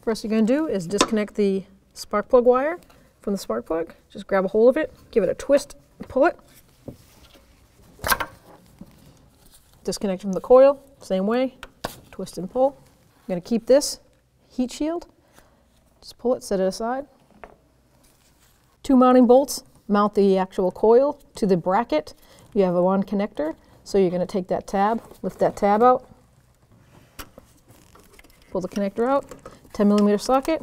First you're going to do is disconnect the spark plug wire from the spark plug. Just grab a hold of it, give it a twist, pull it. Disconnect from the coil, same way, twist and pull. I'm going to keep this heat shield. Just pull it, set it aside. 2 mounting bolts mount the actual coil to the bracket. You have a 1 connector, so you're going to take that tab, lift that tab out, pull the connector out, 10mm socket.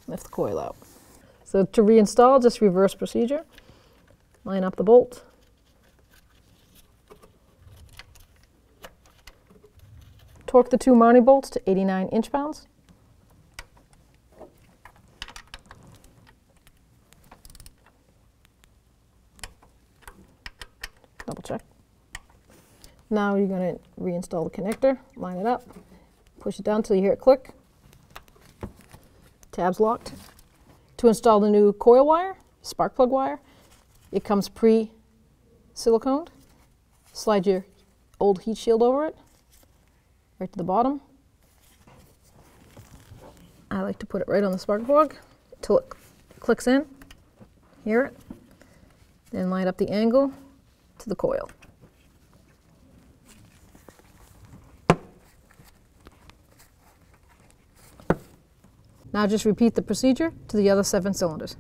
Lift the coil out. So to reinstall, just reverse procedure. Line up the bolt. Torque the 2 mounting bolts to 89 inch-pounds. Double check. Now you're going to reinstall the connector, line it up, push it down until you hear it click. Tab's locked. To install the new coil wire, spark plug wire, it comes pre-siliconed. Slide your old heat shield over it, right to the bottom. I like to put it right on the spark plug until it clicks in. Hear it. Then line up the angle to the coil. Now just repeat the procedure to the other 7 cylinders.